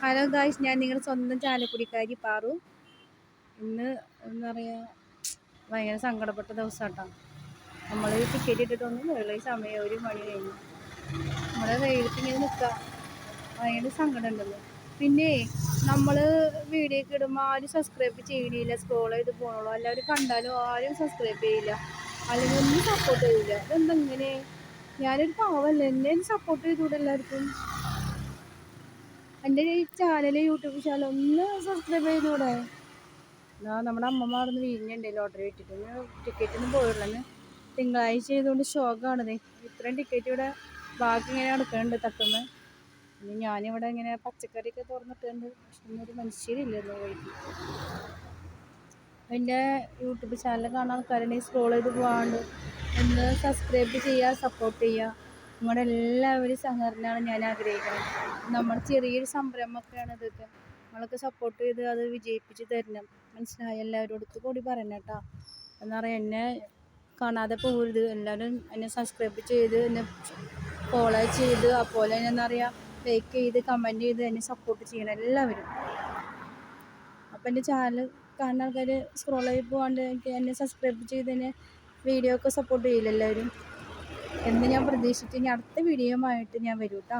Hello guys, ഞാൻ നിങ്ങളുടെ സ്വന്തം ചാലക്കുടിക്കാരി പാറു. ഇന്ന് എന്താ പറയുക, ഭയങ്കര സങ്കടപ്പെട്ട ദിവസമാട്ടോ. നമ്മൾ ടിക്കറ്റ് ഇട്ടിട്ടൊന്നും വെള്ള സമയം 1 മണി കഴിഞ്ഞു. നമ്മൾ വെയിലത്ത് ഇങ്ങനെ നിൽക്കുക, ഭയങ്കര സങ്കടം ഉണ്ടല്ലോ. പിന്നെ നമ്മൾ വീഡിയോ ഒക്കെ ഇടുമ്പോൾ ആരും സബ്സ്ക്രൈബ് ചെയ്യണില്ല, സ്ക്രോൾ ചെയ്ത് പോകണുള്ളൂ. എല്ലാവരും കണ്ടാലും ആരും സബ്സ്ക്രൈബ് ചെയ്യില്ല, അല്ലെങ്കിൽ ഒന്നും സപ്പോർട്ട് ചെയ്യില്ല. ഇതെന്തെങ്ങനെ? ഞാനൊരു പാവമല്ലേ, എന്നെ സപ്പോർട്ട് ചെയ്തുകൂടെ എല്ലാവർക്കും? എൻ്റെ ഈ ചാനൽ, യൂട്യൂബ് ചാനൽ ഒന്ന് സബ്സ്ക്രൈബ് ചെയ്തുകൂടെ? നമ്മുടെ അമ്മമ്മ അവിടെ നിന്ന് വീഞ്ഞുണ്ട് ലോട്ടറി ഇട്ടിട്ട്. ടിക്കറ്റൊന്നും പോയുള്ളൂ. തിങ്കളാഴ്ച ചെയ്തുകൊണ്ട് ഷോക്കാണത്. ഇത്രയും ടിക്കറ്റ് ഇവിടെ ബാക്കി ഇങ്ങനെ നടക്കുന്നുണ്ട് തട്ടുമ്പോൾ. ഇനി ഞാനിവിടെ ഇങ്ങനെ പച്ചക്കറിയൊക്കെ തുറന്നിട്ടുണ്ട്, പക്ഷെ ഒന്നൊരു മനുഷ്യരില്ലല്ലോ വഴിക്ക്. എൻ്റെ യൂട്യൂബ് ചാനൽ കാണാൻ ആൾക്കാരുണ്ടെങ്കിൽ സ്ക്രോൾ ചെയ്ത് പോകാണ്ട് ഒന്ന് സബ്സ്ക്രൈബ് ചെയ്യുക, സപ്പോർട്ട് ചെയ്യുക. നിങ്ങളുടെ എല്ലാവരും സഹകരണമാണ് ഞാൻ ആഗ്രഹിക്കുന്നത്. നമ്മുടെ ചെറിയൊരു സംരംഭമൊക്കെയാണ് ഇതൊക്കെ. നമ്മളൊക്കെ സപ്പോർട്ട് ചെയ്ത് അത് വിജയിപ്പിച്ച് തരണം. മനസ്സിലായി? എല്ലാവരോടും കൂടി പറയണം കേട്ടോ. എന്താ പറയുക, എന്നെ കാണാതെ പോകരുത്. എല്ലാവരും എന്നെ സബ്സ്ക്രൈബ് ചെയ്ത്, എന്നെ ഫോളോ ചെയ്ത്, അതുപോലെ തന്നെ എന്താ പറയുക, ലൈക്ക് ചെയ്ത്, കമൻറ്റ് ചെയ്ത് എന്നെ സപ്പോർട്ട് ചെയ്യണം എല്ലാവരും. അപ്പം എൻ്റെ ചാനൽ കാണുന്ന ആൾക്കാർ സ്ക്രോൾ ചെയ്ത് പോകാണ്ട് എന്നെ സബ്സ്ക്രൈബ് ചെയ്ത് തന്നെ വീഡിയോ ഒക്കെ സപ്പോർട്ട് ചെയ്യില്ല എല്ലാവരും എന്ന് ഞാൻ പ്രതീക്ഷിച്ച് ഇനി അടുത്ത വീഡിയോയുമായിട്ട് ഞാൻ വരും കേട്ടോ.